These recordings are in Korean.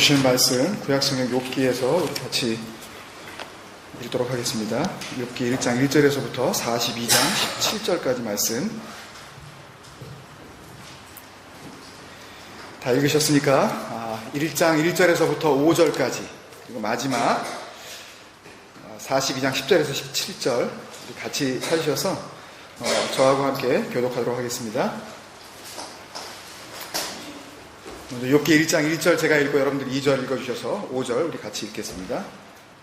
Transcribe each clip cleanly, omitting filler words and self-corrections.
주신 말씀 구약성경 욥기에서 우리 같이 읽도록 하겠습니다. 욥기 1장 1절에서부터 42장 17절까지 말씀 다 읽으셨으니까 1장 1절에서부터 5절까지 그리고 마지막 42장 10절에서 17절 같이 찾으셔서 저하고 함께 교독하도록 하겠습니다. 먼저 욥기 1장 1절 제가 읽고 여러분들이 2절 읽어주셔서 5절 우리 같이 읽겠습니다.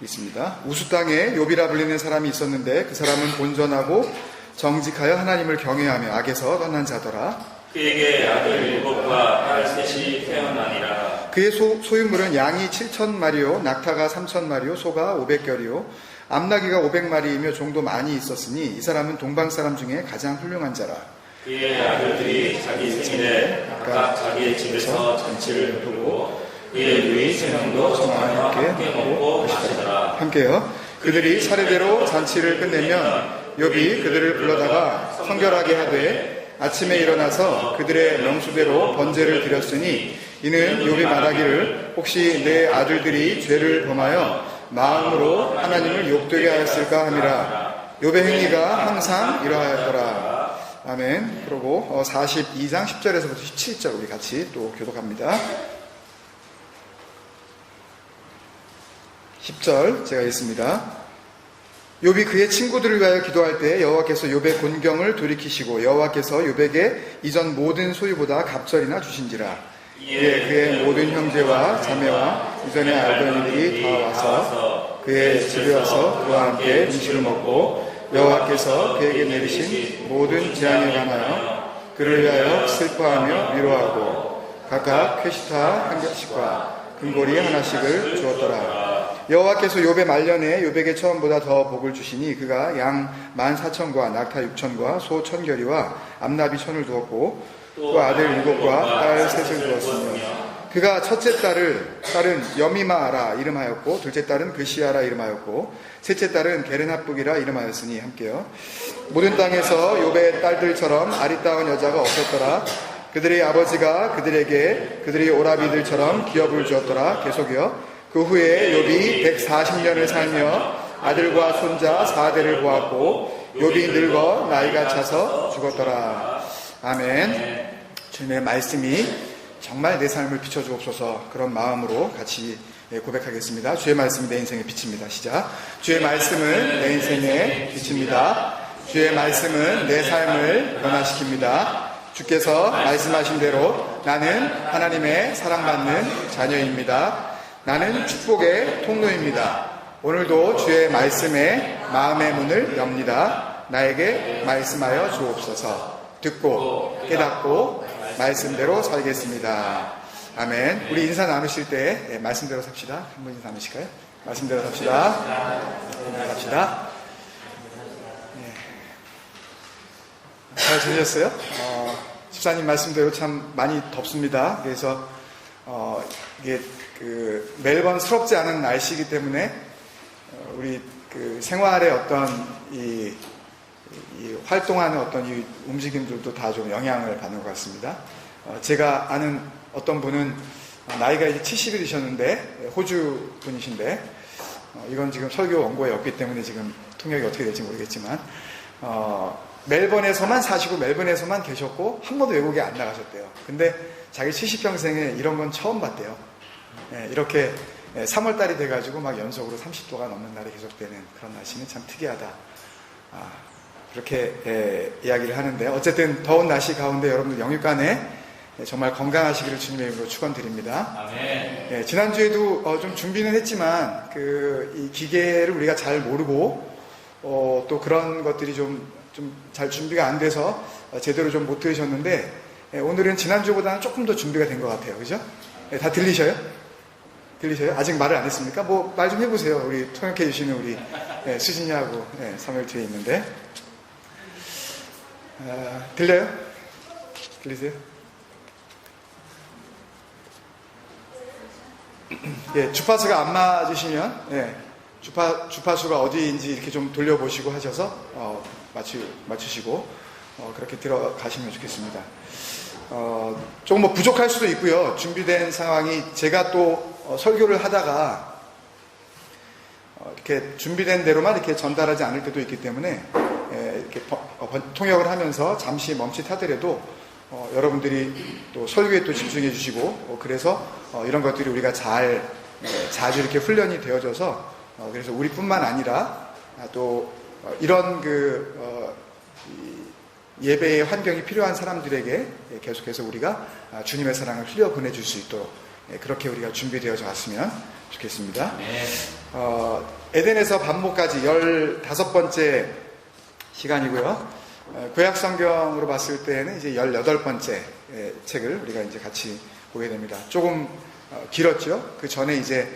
읽습니다. 우수 땅에 욥이라 불리는 사람이 있었는데 그 사람은 본전하고 정직하여 하나님을 경외하며 악에서 떠난 자더라. 그에게 아들 7과 딸 3이 태어나니라. 그의 소유물은 양이 7,000마리요 낙타가 3,000마리요 소가 500결이요 암나귀가 500마리이며 종도 많이 있었으니 이 사람은 동방 사람 중에 가장 훌륭한 자라. 그의 아들들이 자기 생일에 각각 자기의 집에서 잔치를 베푸고 그의 누이 3명도 정하여 함께 먹고 마시더라. 함께요. 그들이 차례대로 잔치를 끝내면 욥이 그들을 불러다가 성결하게 하되 아침에 일어나서 그들의 명수대로 번제를 드렸으니 이는 욥이 말하기를 혹시 내 아들들이 죄를 범하여 마음으로 하나님을 욕되게 하였을까 함이라. 욥의 행위가 항상 이러하였더라. 아멘. 그리고 42장 10절에서부터 17절 우리 같이 또 교독합니다. 10절 제가 읽습니다. 욥이 그의 친구들을 위하여 기도할 때 여호와께서 욥의 곤경을 돌이키시고 여호와께서 욥에게 이전 모든 소유보다 갑절이나 주신지라. 이에 그의 모든 형제와 자매와 이전에 알던 이들이 다 와서 그의 집에 와서 그와 함께 음식을 먹고 여호와께서 그에게 내리신 모든 재앙에 관하여 그를 위하여 슬퍼하며 위로하고 각각 쾌시타 한 개씩과 금고리 하나씩을 주었더라. 여호와께서 욥의 말년에 욥에게 처음보다 더 복을 주시니 그가 양 14,000과 낙타 6,000과 소 1,000결이와 암나비 1,000을 두었고 또 아들 7과 딸 3을 두었으며 그가 첫째 딸은 여미마라 이름하였고 둘째 딸은 그시아라 이름하였고 셋째 딸은 게르나북이라 이름하였으니 함께요. 모든 땅에서 욥의 딸들처럼 아리따운 여자가 없었더라. 그들의 아버지가 그들에게 그들의 오라비들처럼 기업을 주었더라. 계속이요. 그 후에 욥이 140년을 살며 아들과 손자 4대를 보았고 욥이 늙어 나이가 차서 죽었더라. 아멘. 주님의 말씀이 정말 내 삶을 비춰주옵소서. 그런 마음으로 같이 고백하겠습니다. 주의 말씀이 내 인생의 빛입니다. 시작. 주의 말씀은 내 인생의 빛입니다. 주의 말씀은 내 삶을 변화시킵니다. 주께서 말씀하신 대로 나는 하나님의 사랑받는 자녀입니다. 나는 축복의 통로입니다. 오늘도 주의 말씀에 마음의 문을 엽니다. 나에게 말씀하여 주옵소서. 듣고 깨닫고 말씀대로 살겠습니다. 아멘. 우리 인사 나누실 때 말씀대로 삽시다. 한번 인사 나누실까요? 말씀대로 삽시다. 삽시다. 네. 잘 지내셨어요? 집사님 말씀대로 참 많이 덥습니다. 그래서 이게 멜번스럽지 않은 날씨이기 때문에 우리 생활의 어떤 이 활동하는 어떤 이 움직임들도 다 좀 영향을 받는 것 같습니다. 제가 아는 어떤 분은 나이가 이제 70이 되셨는데 호주 분이신데 이건 지금 설교 원고에 없기 때문에 지금 통역이 어떻게 될지 모르겠지만 멜번에서만 사시고 멜번에서만 계셨고 한 번도 외국에 안 나가셨대요. 근데 자기 70평생에 이런 건 처음 봤대요. 이렇게 3월달이 돼가지고 막 연속으로 30도가 넘는 날이 계속되는 그런 날씨는 참 특이하다. 그렇게 이야기를 하는데 어쨌든 더운 날씨 가운데 여러분들 영육간에 정말 건강하시기를 주님의 이름으로 축원드립니다. 아멘. 지난주에도 좀 준비는 했지만 이 기계를 우리가 잘 모르고 또 그런 것들이 좀 잘 준비가 안 돼서 제대로 좀 못 들으셨는데 오늘은 지난주보다는 조금 더 준비가 된 것 같아요. 그죠? 다 들리셔요? 들리셔요? 아직 말을 안 했습니까? 뭐 말 좀 해보세요. 우리 통역해 주시는 우리 수진이하고 사무엘 뒤에 있는데 들려요? 들리세요? 주파수가 안 맞으시면 주파수가 어디인지 이렇게 좀 돌려보시고 하셔서 맞추시고 그렇게 들어가시면 좋겠습니다. 조금 부족할 수도 있고요. 준비된 상황이 제가 또 설교를 하다가 이렇게 준비된 대로만 이렇게 전달하지 않을 때도 있기 때문에 이렇게 통역을 하면서 잠시 멈칫하더라도 여러분들이 또 설교에 또 집중해 주시고 그래서 이런 것들이 우리가 자주 이렇게 훈련이 되어져서 그래서 우리뿐만 아니라 또 이런 예배의 환경이 필요한 사람들에게 계속해서 우리가 주님의 사랑을 흘려 보내줄 수 있도록 그렇게 우리가 준비되어져 왔으면 좋겠습니다. 에덴에서 반모까지 15번째 시간이고요. 구약 성경으로 봤을 때는 이제 18번째 책을 우리가 이제 같이 보게 됩니다. 조금 길었죠. 그 전에 이제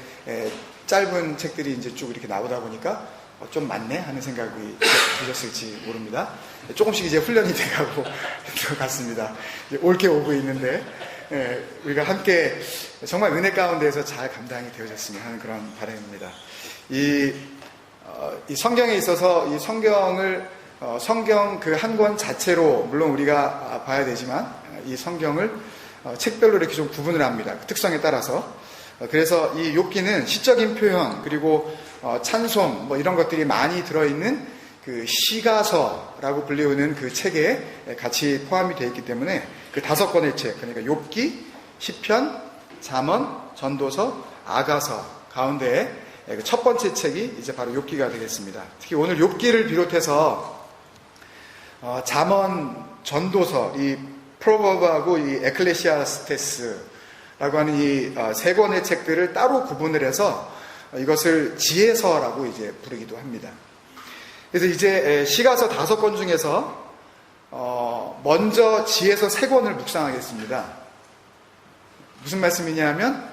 짧은 책들이 이제 쭉 이렇게 나오다 보니까 좀 많네 하는 생각이 드셨을지 모릅니다. 조금씩 이제 훈련이 돼가고 들어갔습니다. 옳게 오고 있는데 우리가 함께 정말 은혜 가운데에서 잘 감당이 되어졌으면 하는 그런 바람입니다. 이 성경에 있어서 이 성경 그 한 권 자체로 물론 우리가 봐야 되지만 이 성경을 책별로 이렇게 좀 구분을 합니다. 그 특성에 따라서. 그래서 이 욥기는 시적인 표현 그리고 찬송 뭐 이런 것들이 많이 들어있는 그 시가서라고 불리우는 그 책에 같이 포함이 되어 있기 때문에 그 5권의 책, 그러니까 욥기, 시편, 잠언, 전도서, 아가서 가운데 첫 번째 책이 이제 바로 욥기가 되겠습니다. 특히 오늘 욥기를 비롯해서 잠언, 전도서, 이 프로버브하고 이 에클레시아스테스라고 하는 이 3권의 책들을 따로 구분을 해서 이것을 지혜서라고 이제 부르기도 합니다. 그래서 이제 시가서 5권 중에서 먼저 지혜서 3권을 묵상하겠습니다. 무슨 말씀이냐 하면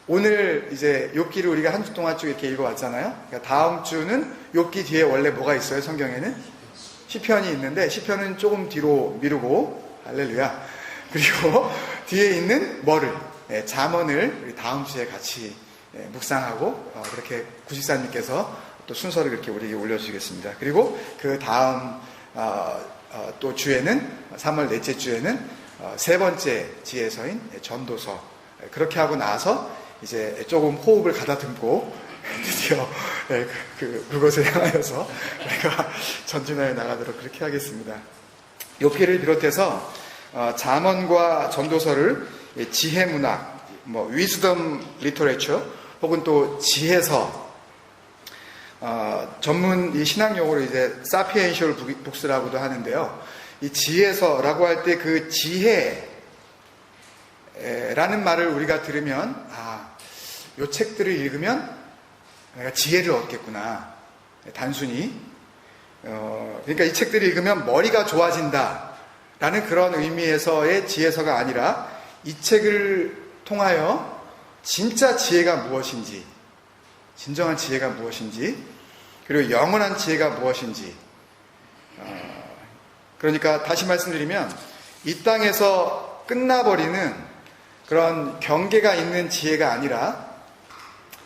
오늘 이제 욥기를 우리가 한 주 동안 쭉 이렇게 읽어왔잖아요. 그러니까 다음 주는 욥기 뒤에 원래 뭐가 있어요? 성경에는 시편이 있는데 시편은 조금 뒤로 미루고 할렐루야. 그리고 뒤에 있는 뭐를 잠언을 우리 다음 주에 같이 묵상하고 그렇게 구식사님께서 또 순서를 그렇게 우리에게 올려주시겠습니다. 그리고 그 다음 또 주에는 3월 넷째 주에는 3번째 지혜서인 전도서 그렇게 하고 나서 이제 조금 호흡을 가다듬고 드디어 그곳을 향하여서 우리가 전진하여 나가도록 그렇게 하겠습니다. 욥기를 비롯해서 잠언과 전도서를 지혜문학, 뭐 위즈덤 리터레처 혹은 또 지혜서 전문 이 신학 용어로 이제 사피엔셜 북스라고도 하는데요. 이 지혜서라고 할 때 그 지혜라는 말을 우리가 들으면 요 책들을 읽으면 내가 지혜를 얻겠구나. 단순히 그러니까 이 책들을 읽으면 머리가 좋아진다 라는 그런 의미에서의 지혜서가 아니라 이 책을 통하여 진짜 지혜가 무엇인지, 진정한 지혜가 무엇인지, 그리고 영원한 지혜가 무엇인지, 그러니까 다시 말씀드리면 이 땅에서 끝나버리는 그런 경계가 있는 지혜가 아니라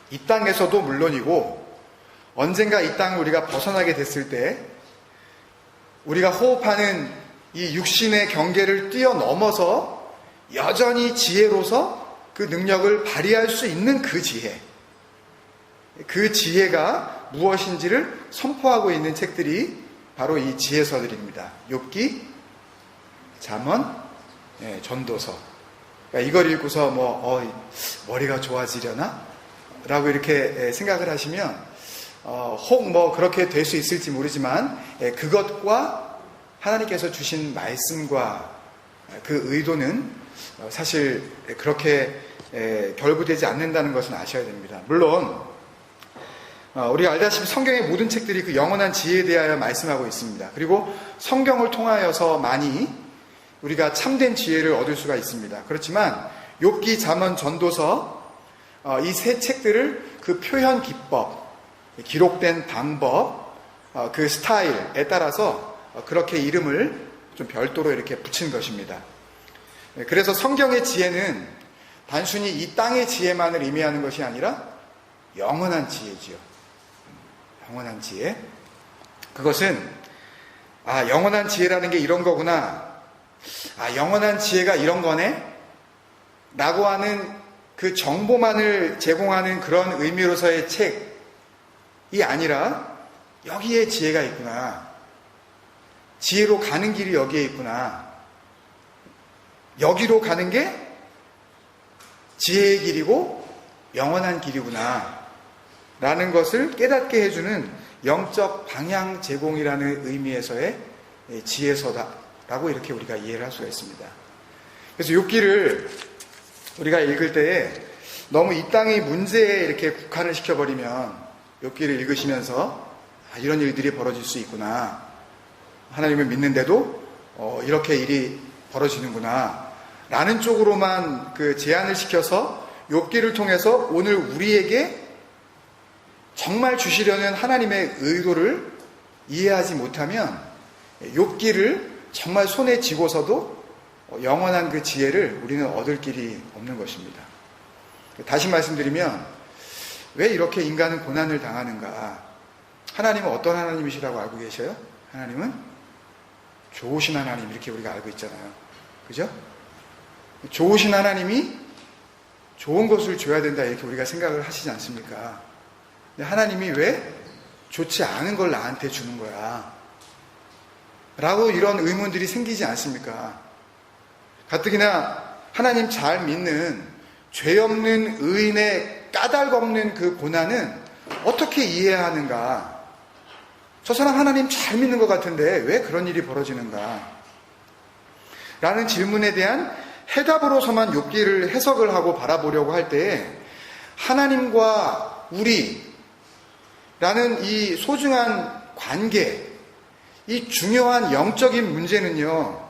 이 땅에서도 물론이고 언젠가 이 땅을 우리가 벗어나게 됐을 때 우리가 호흡하는 이 육신의 경계를 뛰어넘어서 여전히 지혜로서 그 능력을 발휘할 수 있는 그 지혜, 그 지혜가 무엇인지를 선포하고 있는 책들이 바로 이 지혜서들입니다. 욥기, 잠언, 전도서. 그러니까 이걸 읽고서 머리가 좋아지려나? 라고 이렇게 생각을 하시면 혹 그렇게 될 수 있을지 모르지만 그것과 하나님께서 주신 말씀과 그 의도는 사실 그렇게 결부되지 않는다는 것은 아셔야 됩니다. 물론 우리가 알다시피 성경의 모든 책들이 그 영원한 지혜에 대하여 말씀하고 있습니다. 그리고 성경을 통하여서 많이 우리가 참된 지혜를 얻을 수가 있습니다. 그렇지만 욥기, 잠언, 전도서 이 세 책들을 그 표현 기법, 기록된 방법, 그 스타일에 따라서 그렇게 이름을 좀 별도로 이렇게 붙인 것입니다. 그래서 성경의 지혜는 단순히 이 땅의 지혜만을 의미하는 것이 아니라 영원한 지혜지요. 영원한 지혜. 그것은 영원한 지혜라는 게 이런 거구나. 영원한 지혜가 이런 거네? 라고 하는 그 정보만을 제공하는 그런 의미로서의 책이 아니라 여기에 지혜가 있구나. 지혜로 가는 길이 여기에 있구나. 여기로 가는 게 지혜의 길이고 영원한 길이구나. 라는 것을 깨닫게 해주는 영적 방향 제공이라는 의미에서의 지혜서다라고 이렇게 우리가 이해를 할 수가 있습니다. 그래서 욥기를 우리가 읽을 때에 너무 이 땅의 문제에 이렇게 국한을 시켜버리면 욥기를 읽으시면서 이런 일들이 벌어질 수 있구나. 하나님을 믿는데도 이렇게 일이 벌어지는구나. 라는 쪽으로만 그 제한을 시켜서 욥기를 통해서 오늘 우리에게 정말 주시려는 하나님의 의도를 이해하지 못하면 욥기를 정말 손에 쥐고서도 영원한 그 지혜를 우리는 얻을 길이 없는 것입니다. 다시 말씀드리면 왜 이렇게 인간은 고난을 당하는가? 하나님은 어떤 하나님이시라고 알고 계셔요? 하나님은 좋으신 하나님, 이렇게 우리가 알고 있잖아요. 그죠? 좋으신 하나님이 좋은 것을 줘야 된다, 이렇게 우리가 생각을 하시지 않습니까? 근데 하나님이 왜 좋지 않은 걸 나한테 주는 거야? 라고 이런 의문들이 생기지 않습니까? 가뜩이나 하나님 잘 믿는 죄 없는 의인의 까닭 없는 그 고난은 어떻게 이해하는가? 저 사람 하나님 잘 믿는 것 같은데 왜 그런 일이 벌어지는가? 라는 질문에 대한 해답으로서만 욥기를 해석을 하고 바라보려고 할 때 하나님과 우리라는 이 소중한 관계, 이 중요한 영적인 문제는요,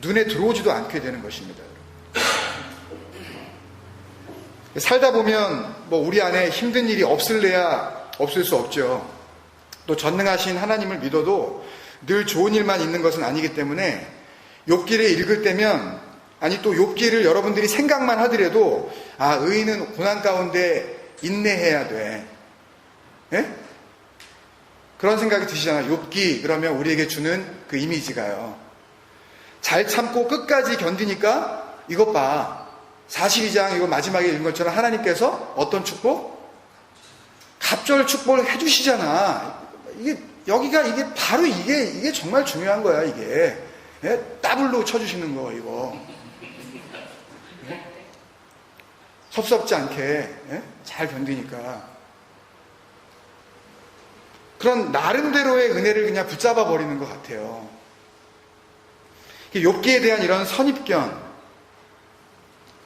눈에 들어오지도 않게 되는 것입니다. 살다 보면 우리 안에 힘든 일이 없을래야 없을 수 없죠. 또 전능하신 하나님을 믿어도 늘 좋은 일만 있는 것은 아니기 때문에 욥기를 읽을 때면, 아니 또 욥기를 여러분들이 생각만 하더라도 의인은 고난 가운데 인내해야 돼. 예? 그런 생각이 드시잖아요. 욥기 그러면 우리에게 주는 그 이미지가요. 잘 참고 끝까지 견디니까 이것 봐. 42장 이거 마지막에 읽은 것처럼 하나님께서 어떤 축복? 갑절 축복을 해주시잖아. 이게 바로 이게 정말 중요한 거야, 이게. 예? 더블로 쳐주시는 거, 이거. 예? 섭섭지 않게, 예? 잘 견디니까. 그런 나름대로의 은혜를 그냥 붙잡아 버리는 것 같아요. 욥기에 대한 이런 선입견,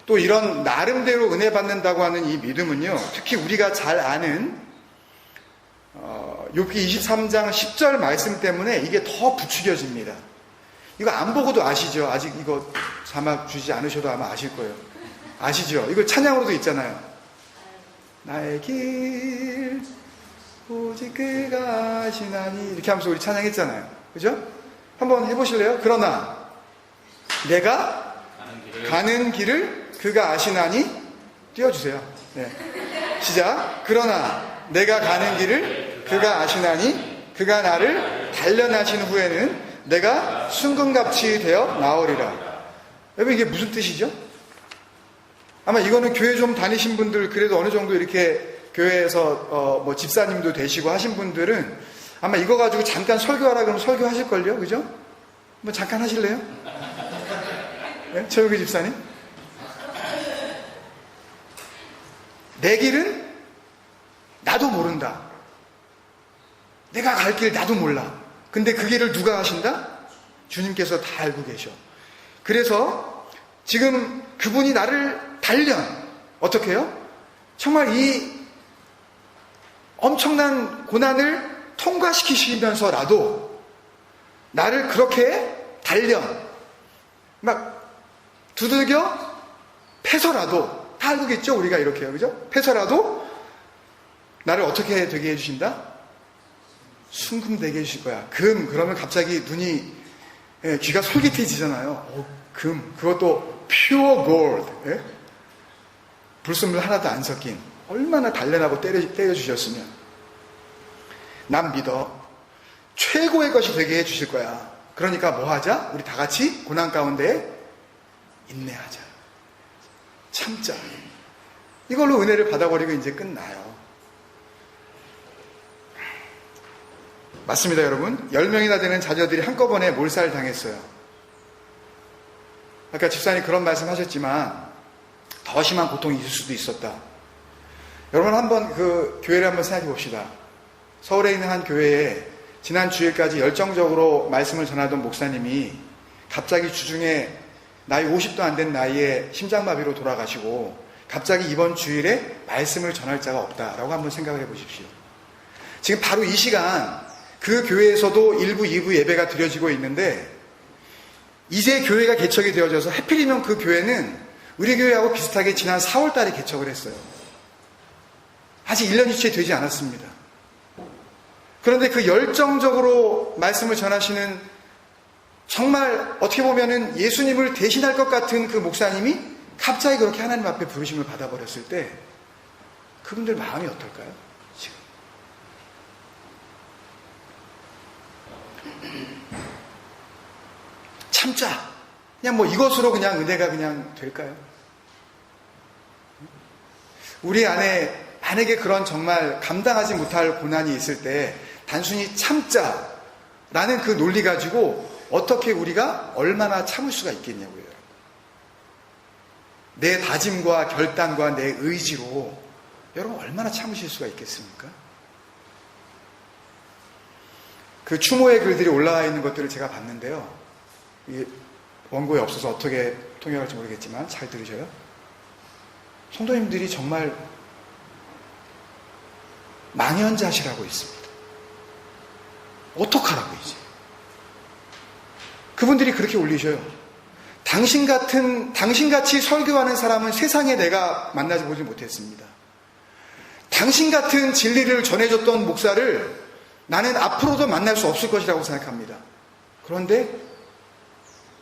또 이런 나름대로 은혜 받는다고 하는 이 믿음은요, 특히 우리가 잘 아는 욥기 23장 10절 말씀 때문에 이게 더 부추겨집니다. 이거 안 보고도 아시죠? 아직 이거 자막 주지 않으셔도 아마 아실 거예요. 아시죠? 이거 찬양으로도 있잖아요. 나의 길 오직 그가 아시나니, 이렇게 하면서 우리 찬양했잖아요. 그죠? 한번 해보실래요? 그러나 내가 가는 길을 그가 아시나니, 띄워주세요. 네. 시작. 그러나 내가 가는 길을 그가 아시나니 그가 나를 단련하신 후에는 내가 순금같이 되어 나오리라. 여러분, 이게 무슨 뜻이죠? 아마 이거는 교회 좀 다니신 분들, 그래도 어느 정도 이렇게 교회에서 집사님도 되시고 하신 분들은 아마 이거 가지고 잠깐 설교하라 그러면 설교하실걸요? 그죠? 뭐 잠깐 하실래요? 네? 최욱희 집사님? 내 길은 나도 모른다. 내가 갈 길 나도 몰라. 근데 그 길을 누가 하신다? 주님께서 다 알고 계셔. 그래서 지금 그분이 나를 단련, 어떻게 해요? 정말 이 엄청난 고난을 통과시키시면서라도 나를 그렇게 단련, 막 두들겨 패서라도, 다 알고겠죠? 우리가 이렇게요. 그죠? 패서라도 나를 어떻게 되게 해주신다? 순금되게 해주실 거야. 그러면 갑자기 귀가 솔깃해지잖아요. 금, 그것도 pure gold. 예? 불순물 하나도 안 섞인. 얼마나 단련하고 때려주셨으면. 난 믿어. 최고의 것이 되게 해주실 거야. 그러니까 뭐 하자? 우리 다 같이 고난 가운데 인내하자. 참자. 이걸로 은혜를 받아버리고 이제 끝나요. 맞습니다, 여러분. 10명이나 되는 자녀들이 한꺼번에 몰살을 당했어요. 아까 집사님 그런 말씀 하셨지만 더 심한 고통이 있을 수도 있었다. 여러분 한번 그 교회를 한번 생각해 봅시다. 서울에 있는 한 교회에 지난 주일까지 열정적으로 말씀을 전하던 목사님이 갑자기 주중에 나이 50도 안 된 나이에 심장마비로 돌아가시고 갑자기 이번 주일에 말씀을 전할 자가 없다라고 한번 생각을 해 보십시오. 지금 바로 이 시간 그 교회에서도 1부, 2부 예배가 드려지고 있는데 이제 교회가 개척이 되어져서 하필이면 그 교회는 우리 교회하고 비슷하게 지난 4월 달에 개척을 했어요. 아직 1년이 채 되지 않았습니다. 그런데 그 열정적으로 말씀을 전하시는 정말 어떻게 보면은 예수님을 대신할 것 같은 그 목사님이 갑자기 그렇게 하나님 앞에 부르심을 받아버렸을 때 그분들 마음이 어떨까요? 지금. 참자. 그냥 뭐 이것으로 그냥 은혜가 그냥 될까요? 우리 안에 만약에 그런 정말 감당하지 못할 고난이 있을 때 단순히 참자라는 그 논리 가지고 어떻게 우리가 얼마나 참을 수가 있겠냐고요. 내 다짐과 결단과 내 의지로 여러분 얼마나 참으실 수가 있겠습니까? 그 추모의 글들이 올라와 있는 것들을 제가 봤는데요. 이게 원고에 없어서 어떻게 통역할지 모르겠지만 잘 들으셔요. 성도님들이 정말 망연자실하고 있습니다. 어떡하라고 이제. 그분들이 그렇게 올리셔요. 당신같이 설교하는 사람은 세상에 내가 만나지 보지 못했습니다. 당신 같은 진리를 전해줬던 목사를 나는 앞으로도 만날 수 없을 것이라고 생각합니다. 그런데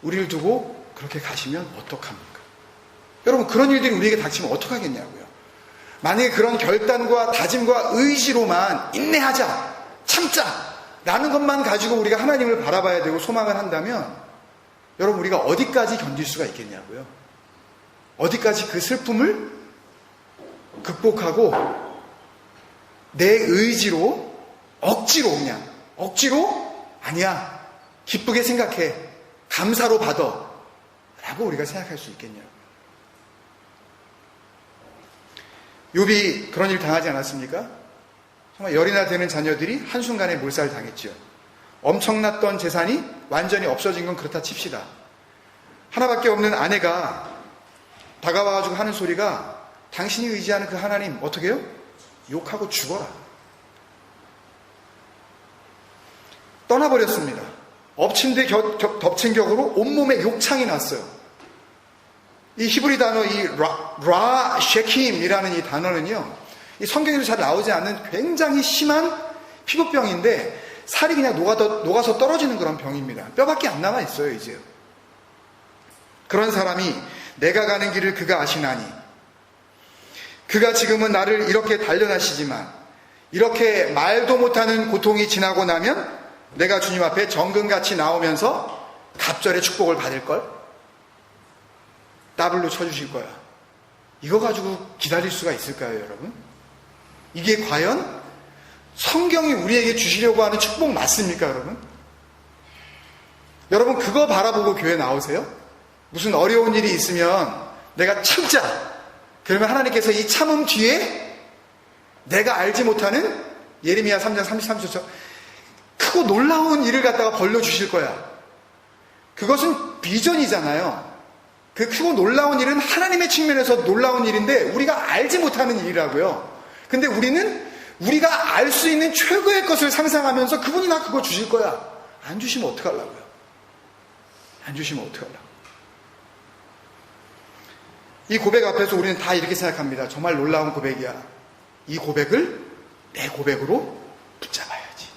우리를 두고 그렇게 가시면 어떡합니까? 여러분 그런 일들이 우리에게 닥치면 어떡하겠냐고요. 만약에 그런 결단과 다짐과 의지로만 인내하자, 참자 라는 것만 가지고 우리가 하나님을 바라봐야 되고 소망을 한다면 여러분 우리가 어디까지 견딜 수가 있겠냐고요. 어디까지 그 슬픔을 극복하고 내 의지로 억지로 아니야 기쁘게 생각해 감사로 받아 라고 우리가 생각할 수 있겠냐고요. 욥이 그런 일 당하지 않았습니까? 정말 열이나 되는 자녀들이 한순간에 몰살 당했지요. 엄청났던 재산이 완전히 없어진 건 그렇다 칩시다. 하나밖에 없는 아내가 다가와가지고 하는 소리가 당신이 의지하는 그 하나님 어떻게 해요? 욕하고 죽어라. 떠나버렸습니다. 엎친 데 덮친 격으로 온몸에 욕창이 났어요. 이 히브리 단어 이 라 쉐킴이라는 이 단어는요, 이 성경에도 잘 나오지 않는 굉장히 심한 피부병인데 살이 그냥 녹아서 떨어지는 그런 병입니다. 뼈밖에 안 남아 있어요 이제. 그런 사람이 내가 가는 길을 그가 아시나니 그가 지금은 나를 이렇게 단련하시지만 이렇게 말도 못하는 고통이 지나고 나면 내가 주님 앞에 정금같이 나오면서 갑절의 축복을 받을걸? 더블로 쳐주실 거야. 이거 가지고 기다릴 수가 있을까요, 여러분? 이게 과연 성경이 우리에게 주시려고 하는 축복 맞습니까, 여러분? 여러분, 그거 바라보고 교회 나오세요? 무슨 어려운 일이 있으면 내가 참자. 그러면 하나님께서 이 참음 뒤에 내가 알지 못하는 예레미야 3장 33절처럼 크고 놀라운 일을 갖다가 벌려주실 거야. 그것은 비전이잖아요. 그 크고 놀라운 일은 하나님의 측면에서 놀라운 일인데 우리가 알지 못하는 일이라고요. 근데 우리는 우리가 알 수 있는 최고의 것을 상상하면서 그분이 나 그거 주실 거야. 안 주시면 어떡하려고요? 안 주시면 어떡하려고? 이 고백 앞에서 우리는 다 이렇게 생각합니다. 정말 놀라운 고백이야. 이 고백을 내 고백으로 붙잡아야지.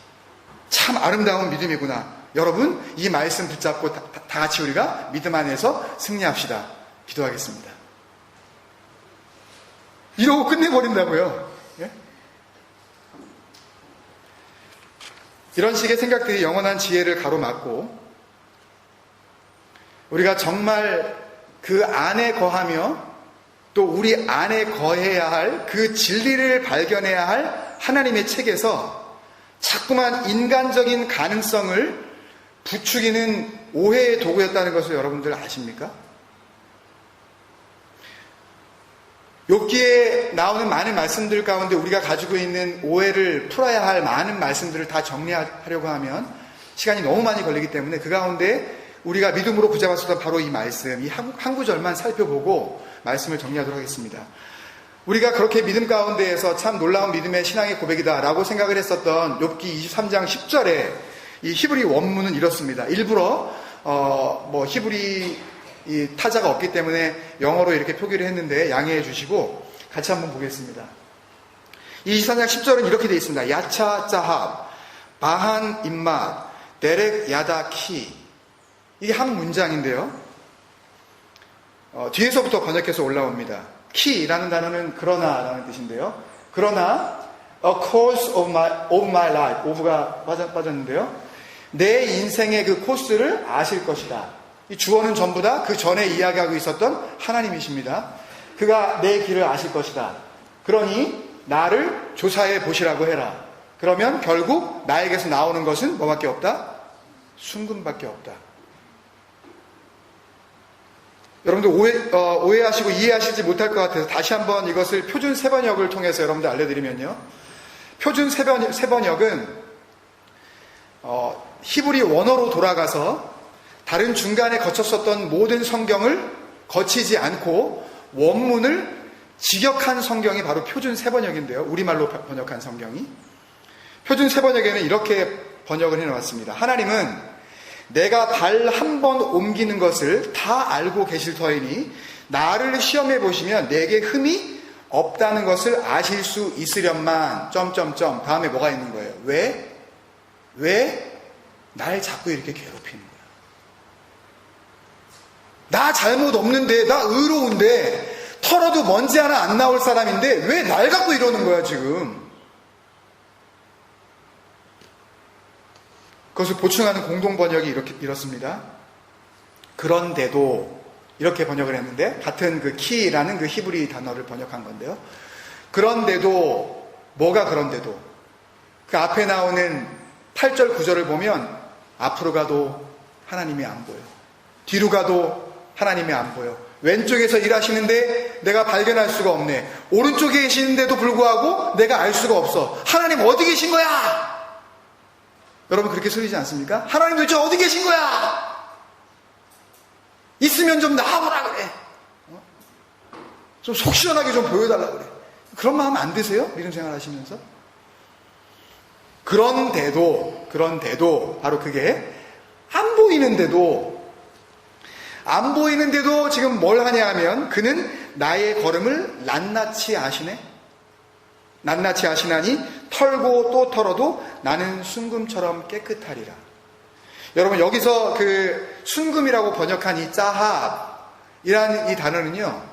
참 아름다운 믿음이구나. 여러분, 이 말씀 붙잡고 다 같이 우리가 믿음 안에서 승리합시다. 기도하겠습니다. 이러고 끝내버린다고요. 예? 이런 식의 생각들이 영원한 지혜를 가로막고 우리가 정말 그 안에 거하며 또 우리 안에 거해야 할 그 진리를 발견해야 할 하나님의 책에서 자꾸만 인간적인 가능성을 부추기는 오해의 도구였다는 것을 여러분들 아십니까? 욥기에 나오는 많은 말씀들 가운데 우리가 가지고 있는 오해를 풀어야 할 많은 말씀들을 다 정리하려고 하면 시간이 너무 많이 걸리기 때문에 그 가운데 우리가 믿음으로 붙잡았었던 바로 이 말씀, 이 한 구절만 살펴보고 말씀을 정리하도록 하겠습니다. 우리가 그렇게 믿음 가운데에서 참 놀라운 믿음의 신앙의 고백이다라고 생각을 했었던 욥기 23장 10절에 이 히브리 원문은 이렇습니다. 일부러 히브리 이 타자가 없기 때문에 영어로 이렇게 표기를 했는데 양해해 주시고 같이 한번 보겠습니다. 이 23장 10절은 이렇게 되어 있습니다. 야차 짜합 바한 임맛 데렉 야다 키. 이게 한 문장인데요. 뒤에서부터 번역해서 올라옵니다. 키라는 단어는 그러나라는 뜻인데요. 그러나 a course of my life, of가 빠졌는데요. 내 인생의 그 코스를 아실 것이다. 이 주어는 전부 다 그 전에 이야기하고 있었던 하나님이십니다. 그가 내 길을 아실 것이다. 그러니 나를 조사해 보시라고 해라. 그러면 결국 나에게서 나오는 것은 뭐밖에 없다? 순금밖에 없다. 여러분들 오해하시고 이해하시지 못할 것 같아서 다시 한번 이것을 표준 세번역을 통해서 여러분들 알려드리면요. 표준 세번역은 히브리 원어로 돌아가서 다른 중간에 거쳤었던 모든 성경을 거치지 않고 원문을 직역한 성경이 바로 표준 세번역인데요. 우리말로 번역한 성경이. 표준 세번역에는 이렇게 번역을 해놓았습니다. 하나님은 내가 발 한 번 옮기는 것을 다 알고 계실 터이니 나를 시험해 보시면 내게 흠이 없다는 것을 아실 수 있으련만 다음에 뭐가 있는 거예요? 왜 날 자꾸 이렇게 괴롭히는 거야? 나 잘못 없는데, 나 의로운데, 털어도 먼지 하나 안 나올 사람인데 왜 날 갖고 이러는 거야 지금? 그것을 보충하는 공동번역이 이렇습니다. 그런데도 이렇게 번역을 했는데 같은 그 키라는 그 히브리 단어를 번역한 건데요. 그런데도 뭐가 그런데도 그 앞에 나오는 8절 9절을 보면 앞으로 가도 하나님이 안 보여. 뒤로 가도 하나님이 안 보여. 왼쪽에서 일하시는데 내가 발견할 수가 없네. 오른쪽에 계시는데도 불구하고 내가 알 수가 없어. 하나님 어디 계신 거야? 여러분 그렇게 소리지 않습니까? 하나님 도대체 어디 계신 거야? 있으면 좀 나와보라 그래. 좀 속 시원하게 좀 보여달라 그래. 그런 마음 안 드세요? 믿음 생활 하시면서? 그런데도 바로 그게 안 보이는데도 지금 뭘 하냐 하면 그는 나의 걸음을 낱낱이 아시네. 낱낱이 아시나니 털고 또 털어도 나는 순금처럼 깨끗하리라. 여러분 여기서 그 순금이라고 번역한 이 짜합이라는 이 단어는요.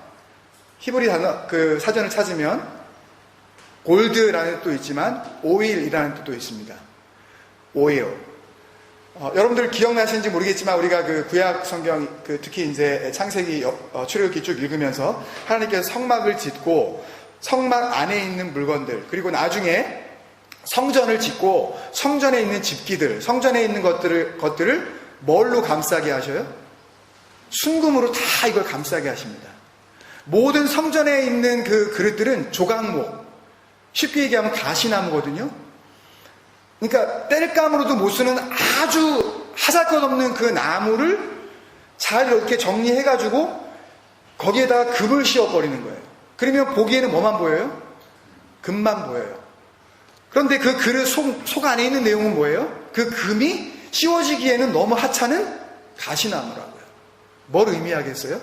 히브리 단어 그 사전을 찾으면 골드라는 뜻도 있지만 오일이라는 뜻도 있습니다. 오일. 여러분들 기억나시는지 모르겠지만 우리가 그 구약 성경 특히 이제 창세기 출애굽기 쭉 읽으면서 하나님께서 성막을 짓고 성막 안에 있는 물건들 그리고 나중에 성전을 짓고 성전에 있는 집기들 성전에 있는 것들을 뭘로 감싸게 하셔요? 순금으로 다 이걸 감싸게 하십니다. 모든 성전에 있는 그 그릇들은 조각목 쉽게 얘기하면 가시나무거든요. 그러니까 땔감으로도 못 쓰는 아주 하잘것없는 그 나무를 잘 이렇게 정리해가지고 거기에다가 금을 씌워버리는 거예요. 그러면 보기에는 뭐만 보여요? 금만 보여요. 그런데 그 그릇 속 안에 있는 내용은 뭐예요? 그 금이 씌워지기에는 너무 하찮은 가시나무라고요. 뭘 의미하겠어요?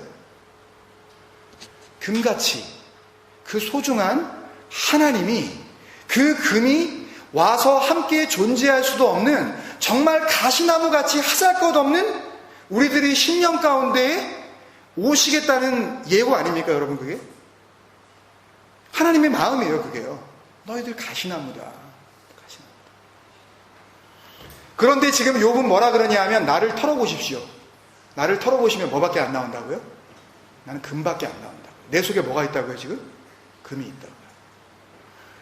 금같이 그 소중한 하나님이 그 금이 와서 함께 존재할 수도 없는 정말 가시나무같이 하잘것없는 우리들의 심령 가운데에 오시겠다는 예고 아닙니까 여러분 그게? 하나님의 마음이에요 그게요. 너희들 가시나무다. 그런데 지금 욥은 뭐라 그러냐 하면 나를 털어보십시오. 나를 털어보시면 뭐밖에 안 나온다고요? 나는 금밖에 안 나온다고요. 내 속에 뭐가 있다고요, 지금? 금이 있다고요.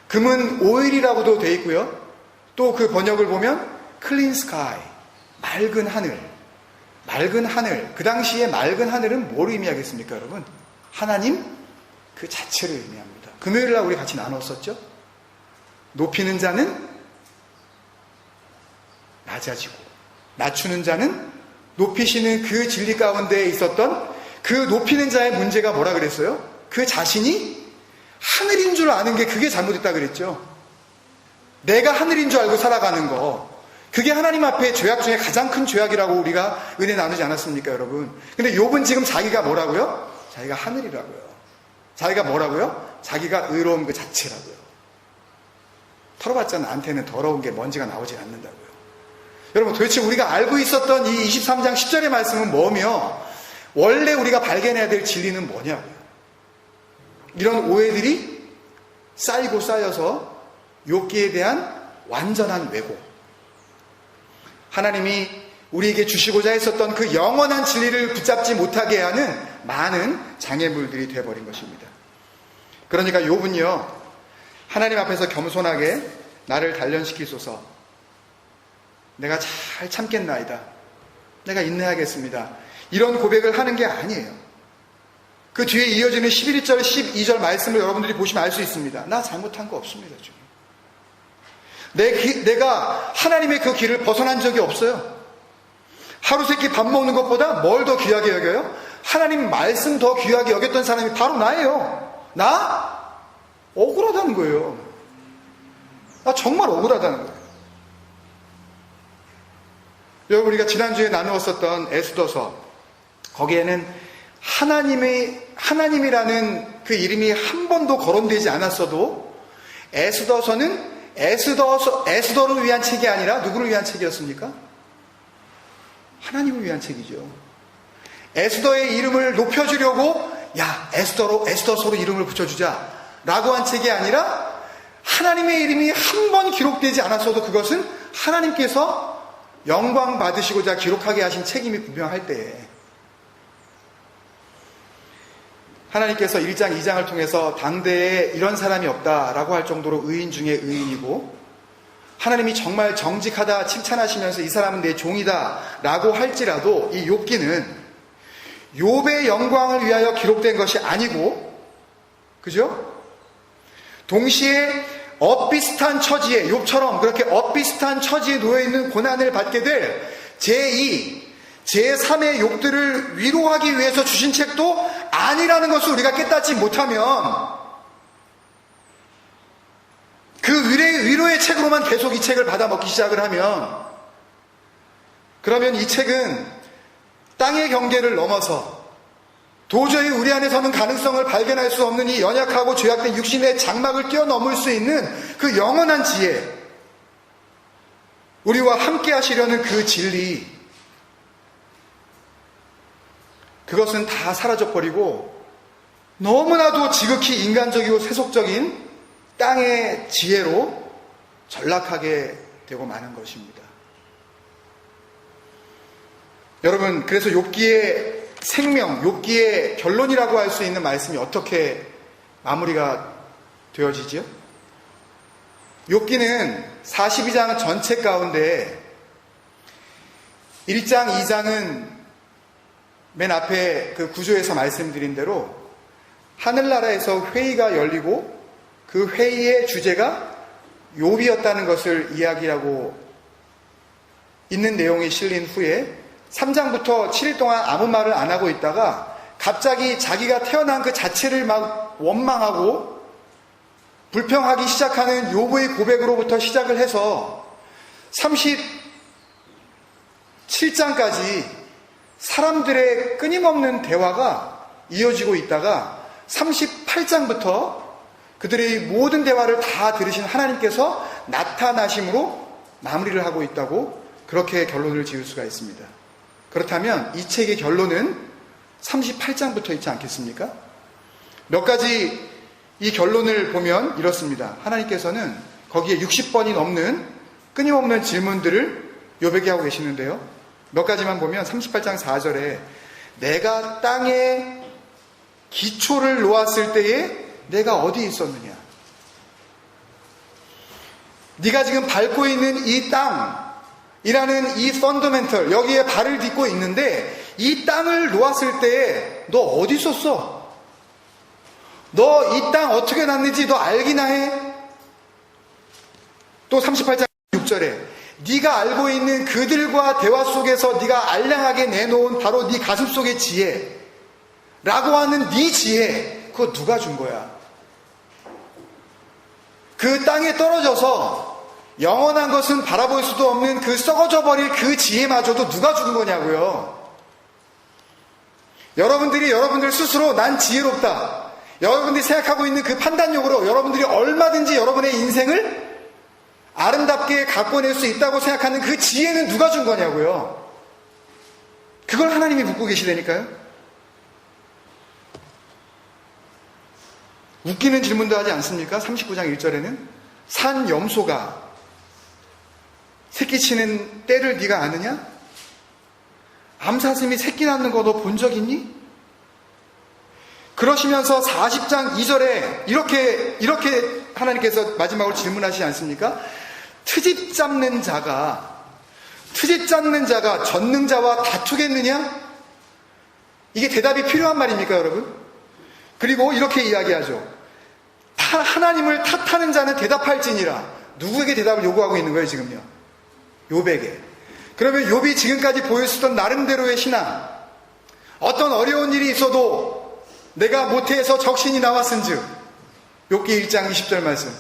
금은 오일이라고도 돼 있고요. 또 그 번역을 보면 clean sky, 맑은 하늘. 맑은 하늘. 그 당시에 맑은 하늘은 뭘 의미하겠습니까, 여러분? 하나님 그 자체를 의미합니다. 금요일날 우리 같이 나눴었죠? 높이는 자는 낮아지고, 낮추는 자는 높이시는 그 진리 가운데 있었던 그 높이는 자의 문제가 뭐라 그랬어요? 그 자신이 하늘인 줄 아는 게 그게 잘못됐다 그랬죠. 내가 하늘인 줄 알고 살아가는 거, 그게 하나님 앞에 죄악 중에 가장 큰 죄악이라고 우리가 은혜 나누지 않았습니까, 여러분? 근데 욥은 지금 자기가 뭐라고요? 자기가 하늘이라고요. 자기가 뭐라고요? 자기가 의로운 그 자체라고요. 털어봤자 나한테는 더러운 게 먼지가 나오지 않는다고요. 여러분, 도대체 우리가 알고 있었던 이 23장 10절의 말씀은 뭐며, 원래 우리가 발견해야 될 진리는 뭐냐고요. 이런 오해들이 쌓이고 쌓여서 욥기에 대한 완전한 왜곡, 하나님이 우리에게 주시고자 했었던 그 영원한 진리를 붙잡지 못하게 하는 많은 장애물들이 되어버린 것입니다. 그러니까 욥은요, 하나님 앞에서 겸손하게 나를 단련시키소서, 내가 잘 참겠나이다, 내가 인내하겠습니다, 이런 고백을 하는 게 아니에요. 그 뒤에 이어지는 11절 12절 말씀을 여러분들이 보시면 알 수 있습니다. 나 잘못한 거 없습니다, 주님. 내가 하나님의 그 길을 벗어난 적이 없어요. 하루 세끼 밥 먹는 것보다 뭘 더 귀하게 여겨요? 하나님 말씀 더 귀하게 여겼던 사람이 바로 나예요. 나? 억울하다는 거예요. 나 정말 억울하다는 거예요. 여러분, 우리가 지난주에 나누었었던 에스더서, 거기에는 하나님이라는 그 이름이 한 번도 거론되지 않았어도 에스더서는 에스더를 위한 책이 아니라 누구를 위한 책이었습니까? 하나님을 위한 책이죠. 에스더의 이름을 높여주려고 에스더서로 이름을 붙여주자 라고 한 책이 아니라, 하나님의 이름이 한 번 기록되지 않았어도 그것은 하나님께서 영광 받으시고자 기록하게 하신 책임이 분명할 때에, 하나님께서 1장, 2장을 통해서 당대에 이런 사람이 없다라고 할 정도로 의인 중에 의인이고, 하나님이 정말 정직하다 칭찬하시면서 이 사람은 내 종이다 라고 할지라도, 이 욥기는 욥의 영광을 위하여 기록된 것이 아니고, 그죠? 동시에 엇비슷한 처지에, 욥처럼 그렇게 엇비슷한 처지에 놓여있는 고난을 받게 될 제2, 제3의 욥들을 위로하기 위해서 주신 책도 아니라는 것을 우리가 깨닫지 못하면, 그 위로의 책으로만 계속 이 책을 받아먹기 시작을 하면, 그러면 이 책은 땅의 경계를 넘어서 도저히 우리 안에서는 가능성을 발견할 수 없는 이 연약하고 죄악된 육신의 장막을 뛰어넘을 수 있는 그 영원한 지혜, 우리와 함께 하시려는 그 진리, 그것은 다 사라져버리고 너무나도 지극히 인간적이고 세속적인 땅의 지혜로 전락하게 되고 마는 것입니다. 여러분, 그래서 욥기의 생명, 욥기의 결론이라고 할 수 있는 말씀이 어떻게 마무리가 되어지죠? 욥기는 42장 전체 가운데 1장, 2장은 맨 앞에 그 구조에서 말씀드린 대로 하늘나라에서 회의가 열리고 그 회의의 주제가 욥이었다는 것을 이야기하고 있는 내용이 실린 후에 3장부터 7일 동안 아무 말을 안 하고 있다가 갑자기 자기가 태어난 그 자체를 막 원망하고 불평하기 시작하는 욥의 고백으로부터 시작을 해서 37장까지 사람들의 끊임없는 대화가 이어지고 있다가 38장부터 그들의 모든 대화를 다 들으신 하나님께서 나타나심으로 마무리를 하고 있다고, 그렇게 결론을 지을 수가 있습니다. 그렇다면 이 책의 결론은 38장부터 있지 않겠습니까? 몇 가지 이 결론을 보면 이렇습니다. 하나님께서는 거기에 60번이 넘는 끊임없는 질문들을 욥에게 하고 계시는데요. 몇 가지만 보면 38장 4절에 내가 땅에 기초를 놓았을 때에 내가 어디 있었느냐? 네가 지금 밟고 있는 이 땅이라는 이 펀더멘털, 여기에 발을 딛고 있는데 이 땅을 놓았을 때에 너 어디 있었어? 너 이 땅 어떻게 났는지 너 알기나 해? 또 38장 6절에 네가 알고 있는 그들과 대화 속에서 네가 알량하게 내놓은 바로 네 가슴 속의 지혜 라고 하는 네 지혜, 그거 누가 준 거야? 그 땅에 떨어져서 영원한 것은 바라볼 수도 없는 그 썩어져 버릴 그 지혜마저도 누가 준 거냐고요. 여러분들이 여러분들 스스로 난 지혜롭다, 여러분들이 생각하고 있는 그 판단력으로 여러분들이 얼마든지 여러분의 인생을 아름답게 가꿔낼 수 있다고 생각하는 그 지혜는 누가 준 거냐고요. 그걸 하나님이 묻고 계시다니까요. 웃기는 질문도 하지 않습니까? 39장 1절에는 산 염소가 새끼 치는 때를 네가 아느냐? 암사슴이 새끼 낳는 거 너 본 적 있니? 그러시면서 40장 2절에 이렇게 하나님께서 마지막으로 질문하시지 않습니까? 트집 잡는 자가 전능자와 다투겠느냐? 이게 대답이 필요한 말입니까, 여러분? 그리고 이렇게 이야기하죠. 하나님을 탓하는 자는 대답할지니라. 누구에게 대답을 요구하고 있는 거예요, 지금요? 욥에게. 그러면 욥이 지금까지 보여주던 나름대로의 신앙, 어떤 어려운 일이 있어도 내가 모태에서 적신이 나왔은즉, 욥기 1장 20절 말씀,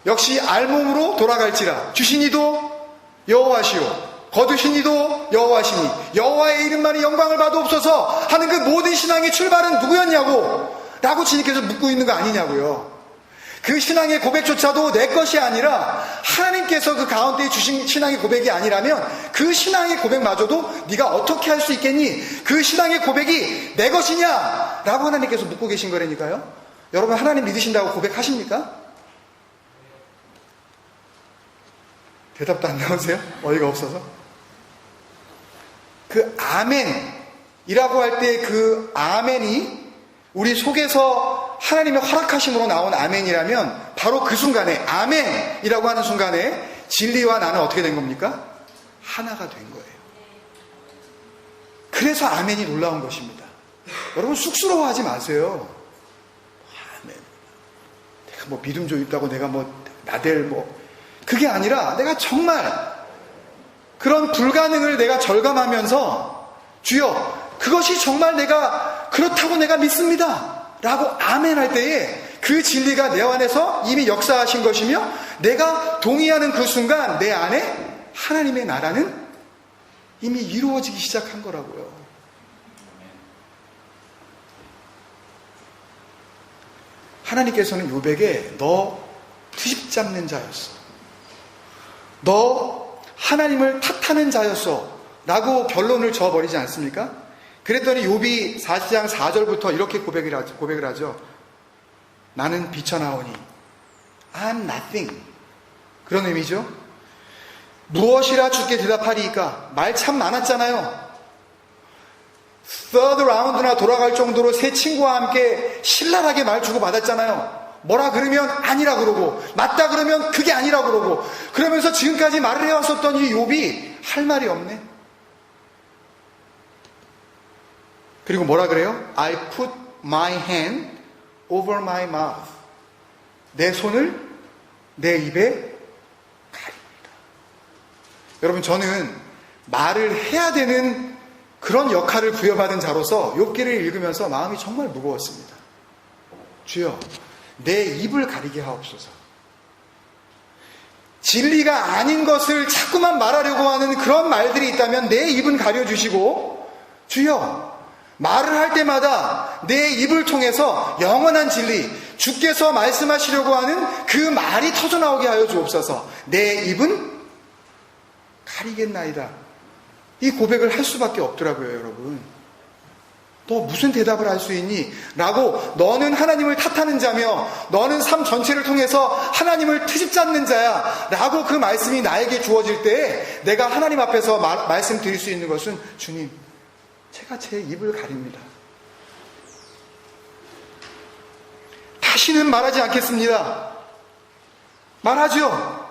역시 알몸으로 돌아갈지라 주시니도 여호와시오 거두시니도 여호와시니 여호와의 이름만이 영광을 받으옵소서 하는 그 모든 신앙의 출발은 누구였냐고 라고 주님께서 묻고 있는 거 아니냐고요. 그 신앙의 고백조차도 내 것이 아니라 하나님께서 그 가운데 주신 신앙의 고백이 아니라면 그 신앙의 고백마저도 네가 어떻게 할 수 있겠니? 그 신앙의 고백이 내 것이냐? 라고 하나님께서 묻고 계신 거라니까요. 여러분 하나님 믿으신다고 고백하십니까? 대답도 안 나오세요? 어이가 없어서? 그 아멘이라고 할 때 그 아멘이 우리 속에서 하나님의 허락하심으로 나온 아멘이라면 바로 그 순간에 아멘이라고 하는 순간에 진리와 나는 어떻게 된 겁니까? 하나가 된 거예요. 그래서 아멘이 놀라운 것입니다. 여러분 쑥스러워하지 마세요. 아멘. 내가 뭐 믿음 좀 있다고 내가 뭐 나댈 그게 아니라 내가 정말 그런 불가능을 내가 절감하면서 주여 그것이 정말 내가 그렇다고 내가 믿습니다 라고 아멘 할 때에 그 진리가 내 안에서 이미 역사하신 것이며 내가 동의하는 그 순간 내 안에 하나님의 나라는 이미 이루어지기 시작한 거라고요. 하나님께서는 욥에게 너 트집 잡는 자였어, 너 하나님을 탓하는 자였어 라고 결론을 저어버리지 않습니까? 그랬더니 욥이 40장 4절부터 이렇게 고백을 하죠. 나는 비쳐나오니 I'm nothing. 그런 의미죠. 무엇이라 주께 대답하리이까? 말 참 많았잖아요. third 라운드나 돌아갈 정도로 새 친구와 함께 신랄하게 말 주고받았잖아요. 뭐라 그러면 아니라 그러고 맞다 그러면 그게 아니라 그러고 그러면서 지금까지 말을 해왔었던 이 욥이 할 말이 없네. 그리고 뭐라 그래요? I put my hand over my mouth. 내 손을 내 입에 가립니다. 여러분 저는 말을 해야 되는 그런 역할을 부여받은 자로서 욥기를 읽으면서 마음이 정말 무거웠습니다. 주여 내 입을 가리게 하옵소서. 진리가 아닌 것을 자꾸만 말하려고 하는 그런 말들이 있다면 내 입은 가려주시고 주여 말을 할 때마다 내 입을 통해서 영원한 진리 주께서 말씀하시려고 하는 그 말이 터져나오게 하여 주옵소서. 내 입은 가리겠나이다. 이 고백을 할 수밖에 없더라고요. 여러분 너 무슨 대답을 할 수 있니? 라고 너는 하나님을 탓하는 자며 너는 삶 전체를 통해서 하나님을 트집 잡는 자야 라고 그 말씀이 나에게 주어질 때 내가 하나님 앞에서 말씀드릴 수 있는 것은 주님 제가 제 입을 가립니다. 다시는 말하지 않겠습니다. 말하죠.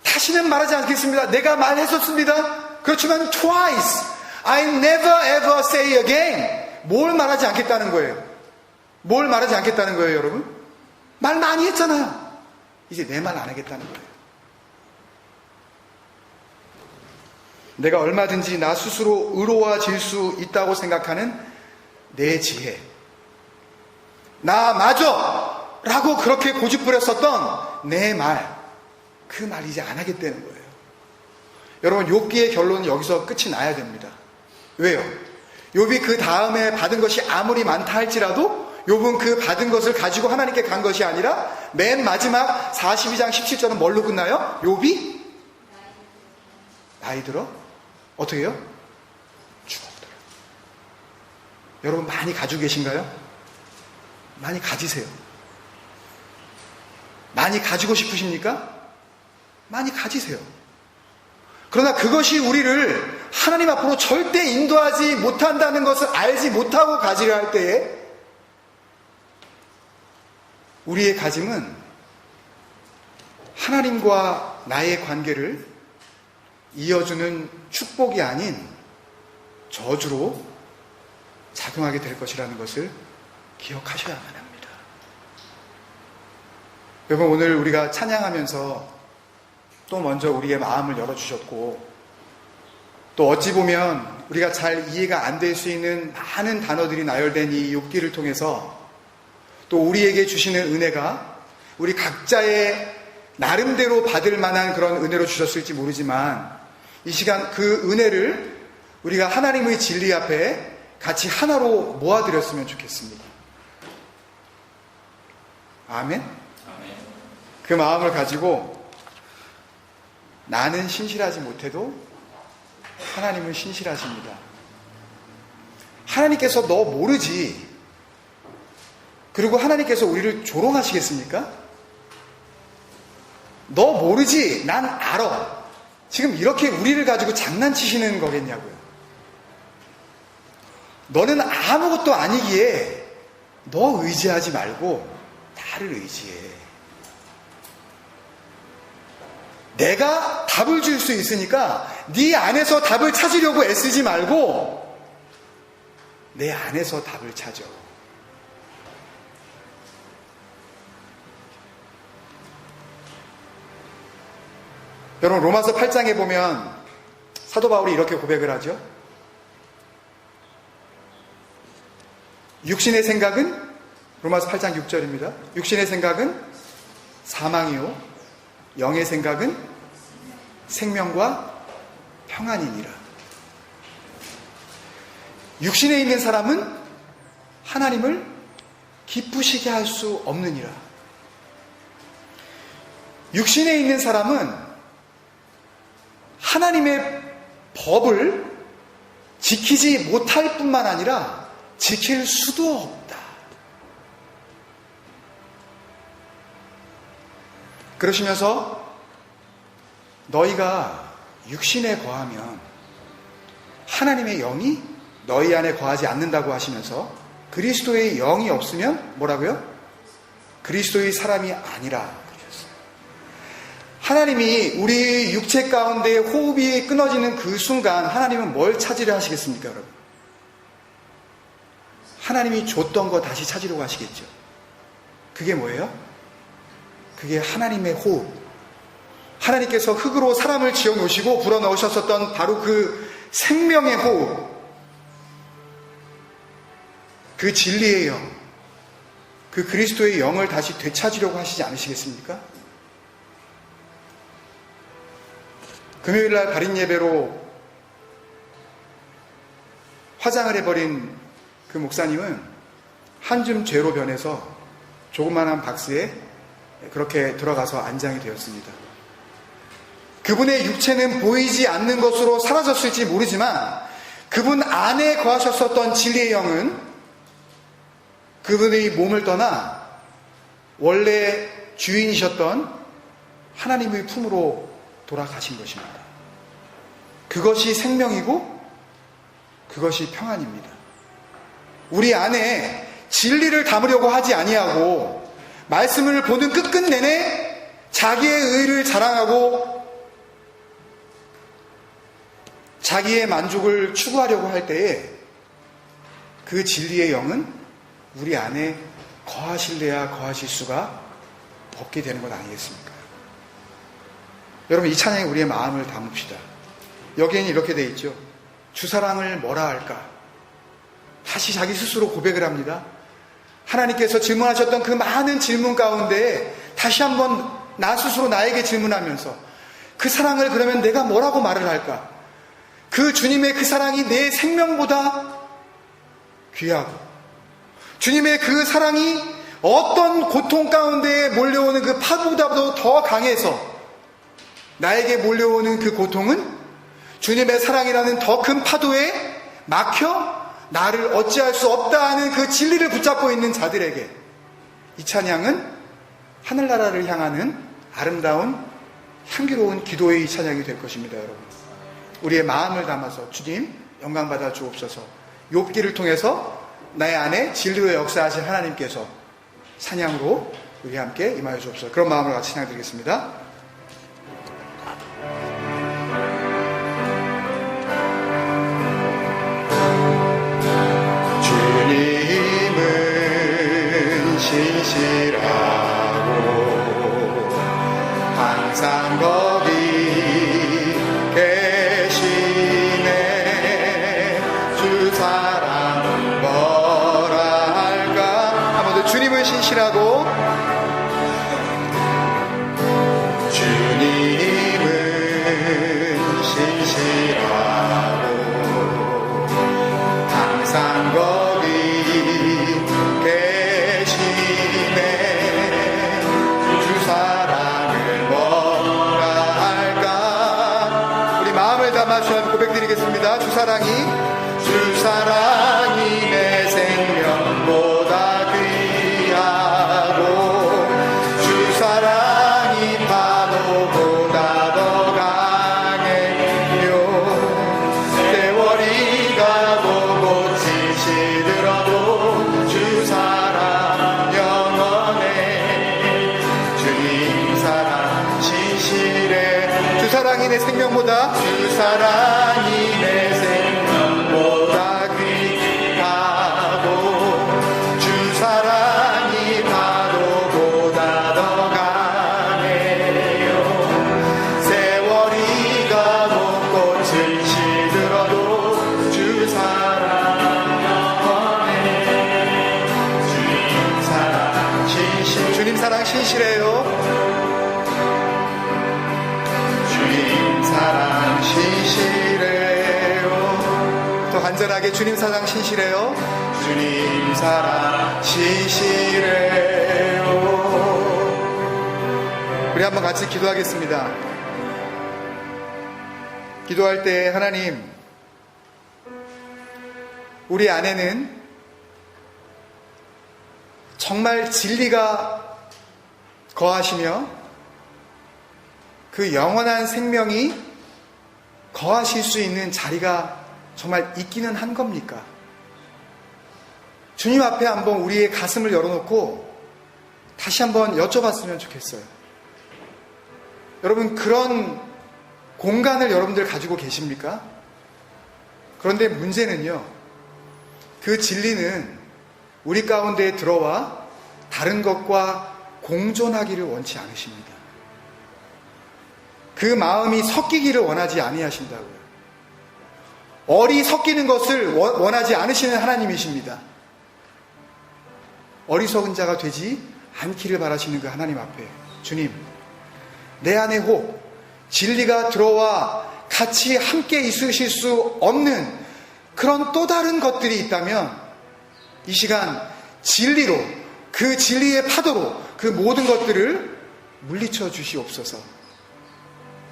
다시는 말하지 않겠습니다. 내가 말했었습니다. 그렇지만 twice. I never ever say again. 뭘 말하지 않겠다는 거예요? 뭘 말하지 않겠다는 거예요, 여러분? 말 많이 했잖아요. 이제 내 말 안 하겠다는 거예요. 내가 얼마든지 나 스스로 의로워질 수 있다고 생각하는 내 지혜. 나 맞아! 라고 그렇게 고집부렸었던 내 말. 그 말 이제 안 하겠다는 거예요. 여러분, 욥기의 결론은 여기서 끝이 나야 됩니다. 왜요? 욥이 그 다음에 받은 것이 아무리 많다 할지라도 욥은 그 받은 것을 가지고 하나님께 간 것이 아니라 맨 마지막 42장 17절은 뭘로 끝나요? 욥이 나이 들어 어떻게 해요? 죽었더라. 여러분 많이 가지고 계신가요? 많이 가지세요. 많이 가지고 싶으십니까? 많이 가지세요. 그러나 그것이 우리를 하나님 앞으로 절대 인도하지 못한다는 것을 알지 못하고 가지려 할 때에 우리의 가짐은 하나님과 나의 관계를 이어주는 축복이 아닌 저주로 작용하게 될 것이라는 것을 기억하셔야만 합니다. 여러분, 오늘 우리가 찬양하면서 또 먼저 우리의 마음을 열어주셨고, 또 어찌 보면 우리가 잘 이해가 안 될 수 있는 많은 단어들이 나열된 이 욥기를 통해서 또 우리에게 주시는 은혜가 우리 각자의 나름대로 받을 만한 그런 은혜로 주셨을지 모르지만, 이 시간 그 은혜를 우리가 하나님의 진리 앞에 같이 하나로 모아드렸으면 좋겠습니다. 아멘? 그 마음을 가지고 나는 신실하지 못해도 하나님은 신실하십니다. 하나님께서 너 모르지. 그리고 하나님께서 우리를 조롱하시겠습니까? 너 모르지. 난 알아. 지금 이렇게 우리를 가지고 장난치시는 거겠냐고요. 너는 아무것도 아니기에 너 의지하지 말고 나를 의지해. 내가 답을 줄 수 있으니까 네 안에서 답을 찾으려고 애쓰지 말고 내 안에서 답을 찾아. 여러분, 로마서 8장에 보면 사도 바울이 이렇게 고백을 하죠. 육신의 생각은, 로마서 8장 6절입니다. 육신의 생각은 사망이요 영의 생각은 생명과 평안이니라. 육신에 있는 사람은 하나님을 기쁘시게 할 수 없느니라. 육신에 있는 사람은 하나님의 법을 지키지 못할 뿐만 아니라 지킬 수도 없다. 그러시면서 너희가 육신에 거하면 하나님의 영이 너희 안에 거하지 않는다고 하시면서 그리스도의 영이 없으면 뭐라고요? 그리스도의 사람이 아니라. 하나님이 우리 육체 가운데 호흡이 끊어지는 그 순간 하나님은 뭘 찾으려 하시겠습니까, 여러분? 하나님이 줬던 거 다시 찾으려고 하시겠죠. 그게 뭐예요? 그게 하나님의 호흡. 하나님께서 흙으로 사람을 지어 놓으시고 불어넣으셨었던 바로 그 생명의 호흡. 그 진리의 영, 그 그리스도의 영을 다시 되찾으려고 하시지 않으시겠습니까? 금요일날 발인 예배로 화장을 해버린 그 목사님은 한 줌 죄로 변해서 조그만한 박스에 그렇게 들어가서 안장이 되었습니다. 그분의 육체는 보이지 않는 것으로 사라졌을지 모르지만 그분 안에 거하셨었던 진리의 영은 그분의 몸을 떠나 원래 주인이셨던 하나님의 품으로 돌아가신 것입니다. 그것이 생명이고 그것이 평안입니다. 우리 안에 진리를 담으려고 하지 아니하고 말씀을 보는 끝끝내내 자기의 의를 자랑하고 자기의 만족을 추구하려고 할 때에 그 진리의 영은 우리 안에 거하실래야 거하실 수가 없게 되는 것 아니겠습니까? 여러분, 이 찬양에 우리의 마음을 담읍시다. 여기에는 이렇게 돼 있죠. 주사랑을 뭐라 할까? 다시 자기 스스로 고백을 합니다. 하나님께서 질문하셨던 그 많은 질문 가운데 다시 한번 나 스스로 나에게 질문하면서 그 사랑을 그러면 내가 뭐라고 말을 할까? 그 주님의 그 사랑이 내 생명보다 귀하고 주님의 그 사랑이 어떤 고통 가운데 몰려오는 그 파도보다도 더 강해서 나에게 몰려오는 그 고통은 주님의 사랑이라는 더 큰 파도에 막혀 나를 어찌할 수 없다 하는 그 진리를 붙잡고 있는 자들에게 이 찬양은 하늘나라를 향하는 아름다운 향기로운 기도의 찬양이 될 것입니다. 여러분, 우리의 마음을 담아서 주님 영광받아 주옵소서. 욥기를 통해서 나의 안에 진리로 역사하신 하나님께서 찬양으로 우리 함께 임하여 주옵소서. 그런 마음으로 같이 찬양 드리겠습니다. 주님은 신실하고 항상 거기 계시네. 주 사랑은 뭐라 할까? 한 번 더. 주님은 신실하고 주님은 신실하고 항상 거기 계시네. 주 사랑을 뭐라 할까? 우리 마음을 담아 주님 고백드리겠습니다. 주 사랑이 내 생명보다 귀하고 주 사랑이 파도보다 더 강해요. 세월이 가고 꽃이 시들어도 주 사랑 영원해. 주님 사랑 신실해. 주 사랑이 내 생명보다 주 사랑이 내 생명보다 귀하고 주 사랑이 파도보다 더 강해요. 세월이 가고 꽃을 시들어도 주 사랑 영원해. 주님 사랑 신실. 주님 사랑 신실해요. 주님 사랑 신실해요. 더 간절하게 주님 사랑 신실해요. 주님 사랑 신실해요. 우리 한번 같이 기도하겠습니다. 기도할 때 하나님, 우리 안에는 정말 진리가 거하시며 그 영원한 생명이 거하실 수 있는 자리가 정말 있기는 한 겁니까? 주님 앞에 한번 우리의 가슴을 열어놓고 다시 한번 여쭤봤으면 좋겠어요. 여러분, 그런 공간을 여러분들 가지고 계십니까? 그런데 문제는요, 그 진리는 우리 가운데 들어와 다른 것과 공존하기를 원치 않으십니다. 그 마음이 섞이기를 원하지 아니하신다고요. 얼이 섞이는 것을 원하지 않으시는 하나님이십니다. 어리석은 자가 되지 않기를 바라시는 그 하나님 앞에 주님, 내 안에 혹 진리가 들어와 같이 함께 있으실 수 없는 그런 또 다른 것들이 있다면 이 시간 진리로, 그 진리의 파도로 그 모든 것들을 물리쳐 주시옵소서.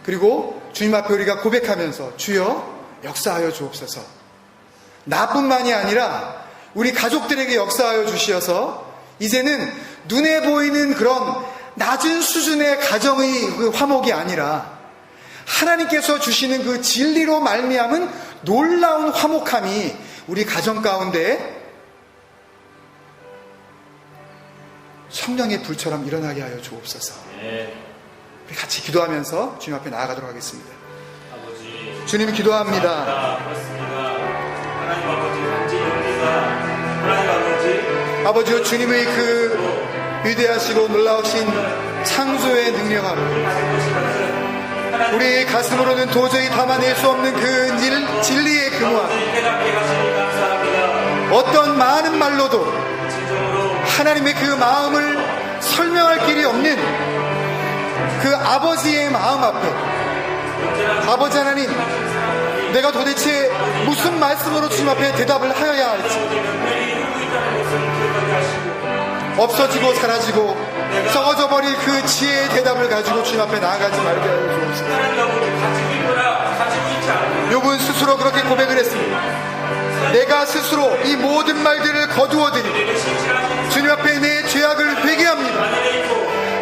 그리고 주님 앞에 우리가 고백하면서 주여 역사하여 주옵소서. 나뿐만이 아니라 우리 가족들에게 역사하여 주시어서 이제는 눈에 보이는 그런 낮은 수준의 가정의 그 화목이 아니라 하나님께서 주시는 그 진리로 말미암은 놀라운 화목함이 우리 가정 가운데 성령의 불처럼 일어나게 하여 주옵소서. 네. 우리 같이 기도하면서 주님 앞에 나아가도록 하겠습니다. 아버지, 주님 기도합니다. 그렇습니다. 하나님 아버지, 간절합니다. 하나님 아버지, 아버지여, 주님의 그 위대하시고 놀라우신 창조의 능력 아래 우리의 가슴으로는 도저히 담아낼 수 없는 그 진리의 근원, 깨닫게 하시니 감사합니다. 어떤 많은 말로도 하나님의 그 마음을 설명할 길이 없는 그 아버지의 마음 앞에, 아버지 하나님, 내가 도대체 무슨 말씀으로 주님 앞에 대답을 하여야 할지, 없어지고 사라지고 썩어져 버릴 그 지혜의 대답을 가지고 주님 앞에 나아가지 말게 하여 주옵소서. 욥은 스스로 그렇게 고백을 했습니다. 내가 스스로 이 모든 말들을 거두어드리고 주님 앞에 내 죄악을 회개합니다.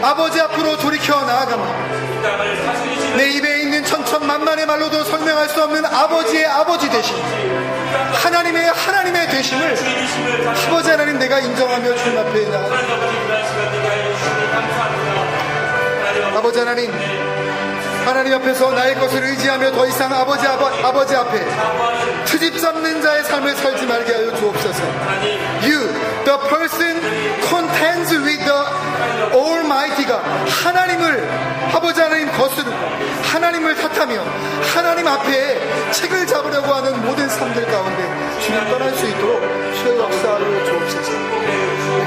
아버지 앞으로 돌이켜 나아갑니다. 내 입에 있는 천천만만의 말로도 설명할 수 없는 아버지의 아버지 되심, 하나님의 되심을 아버지 하나님 내가 인정하며 주님 앞에 나아갑니다. 아버지 하나님, 하나님 앞에서 나의 것을 의지하며 더 이상 아버지 앞에 트집 잡는 자의 삶을 살지 말게 하여 주옵소서. You, the person contends with the Almighty God. 하나님을, 아버지 하나님 거스르고 하나님을 탓하며 하나님 앞에 책을 잡으려고 하는 모든 삶들 가운데 주님 떠날 수 있도록 주의 역사하여 주옵소서.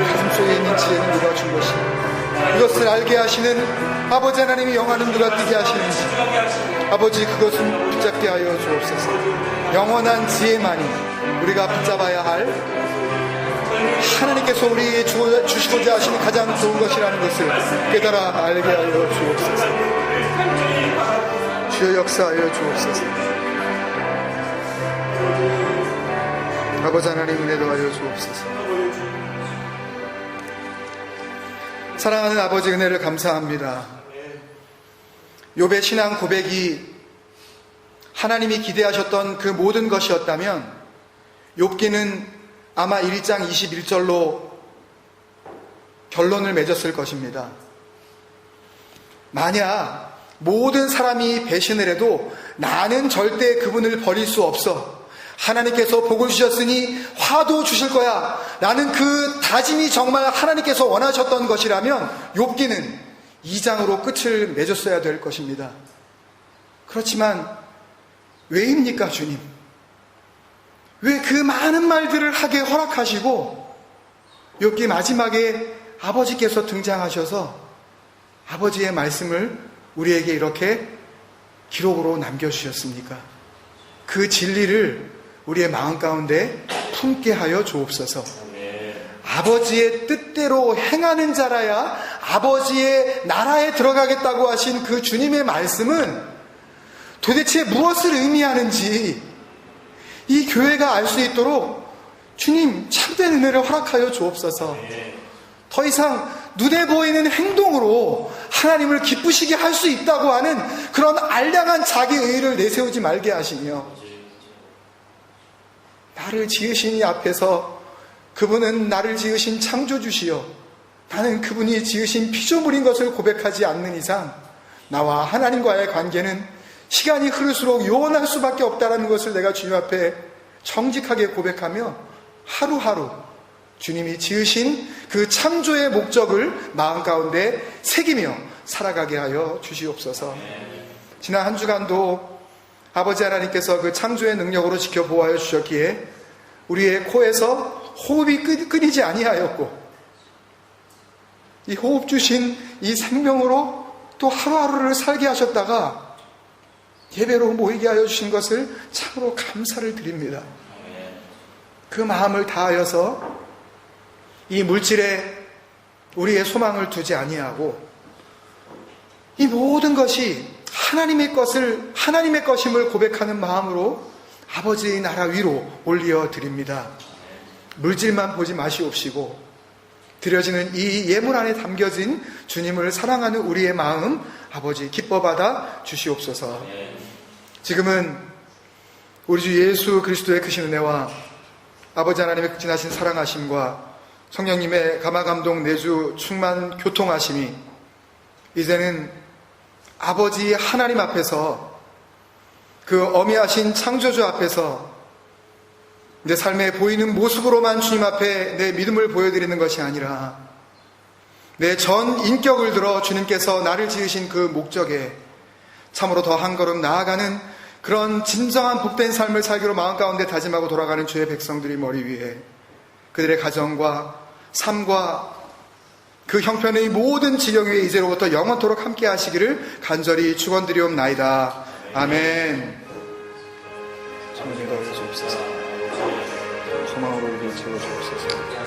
가슴 속에 있는 지혜는 누가 준 것이냐, 이것을 알게 하시는 아버지 하나님의 영화는 누가 뜨게 하시는지, 아버지 그것은 붙잡게 하여 주옵소서. 영원한 지혜만이 우리가 붙잡아야 할 하나님께서 우리에게 주시고자 하시는 가장 좋은 것이라는 것을 깨달아 알게 하여 주옵소서. 주여 역사하여 주옵소서. 아버지 하나님 은혜 더하여 주옵소서. 사랑하는 아버지 은혜를 감사합니다. 욥의 신앙 고백이 하나님이 기대하셨던 그 모든 것이었다면 욥기는 아마 1장 21절로 결론을 맺었을 것입니다. 만약 모든 사람이 배신을 해도 나는 절대 그분을 버릴 수 없어, 하나님께서 복을 주셨으니 화도 주실 거야 라는 그 다짐이 정말 하나님께서 원하셨던 것이라면 욥기는 2장으로 끝을 맺었어야 될 것입니다. 그렇지만 왜입니까 주님? 왜 그 많은 말들을 하게 허락하시고 욥기 마지막에 아버지께서 등장하셔서 아버지의 말씀을 우리에게 이렇게 기록으로 남겨주셨습니까? 그 진리를 우리의 마음 가운데 품게 하여 주옵소서. 아버지의 뜻대로 행하는 자라야 아버지의 나라에 들어가겠다고 하신 그 주님의 말씀은 도대체 무엇을 의미하는지 이 교회가 알 수 있도록 주님 참된 은혜를 허락하여 주옵소서. 더 이상 눈에 보이는 행동으로 하나님을 기쁘시게 할 수 있다고 하는 그런 알량한 자기 의의를 내세우지 말게 하시며, 나를 지으신 이 앞에서 그분은 나를 지으신 창조주시여 나는 그분이 지으신 피조물인 것을 고백하지 않는 이상 나와 하나님과의 관계는 시간이 흐를수록 요원할 수밖에 없다는 것을 내가 주님 앞에 정직하게 고백하며 하루하루 주님이 지으신 그 창조의 목적을 마음 가운데 새기며 살아가게 하여 주시옵소서. 지난 한 주간도 아버지 하나님께서 그 창조의 능력으로 지켜보아여 주셨기에 우리의 코에서 호흡이 끊이지 아니하였고, 이 호흡 주신 이 생명으로 또 하루하루를 살게 하셨다가 예배로 모이게 하여 주신 것을 참으로 감사를 드립니다. 그 마음을 다하여서 이 물질에 우리의 소망을 두지 아니하고 이 모든 것이 하나님의 것임을 고백하는 마음으로 아버지의 나라 위로 올려 드립니다. 물질만 보지 마시옵시고 드려지는 이 예물 안에 담겨진 주님을 사랑하는 우리의 마음 아버지 기뻐받아 주시옵소서. 지금은 우리 주 예수 그리스도의 크신 은혜와 아버지 하나님의 극진하신 사랑하심과 성령님의 감화감동 내주 충만 교통하심이 이제는 아버지 하나님 앞에서 그 어미하신 창조주 앞에서 내 삶에 보이는 모습으로만 주님 앞에 내 믿음을 보여드리는 것이 아니라 내 전 인격을 들어 주님께서 나를 지으신 그 목적에 참으로 더 한 걸음 나아가는 그런 진정한 복된 삶을 살기로 마음 가운데 다짐하고 돌아가는 주의 백성들이 머리 위에 그들의 가정과 삶과 그 형편의 모든 지경 위에 이제로부터 영원토록 함께 하시기를 간절히 축원드리옵나이다. 아멘. 성령님 주옵소서. 소망으로 우리 채워주옵소서.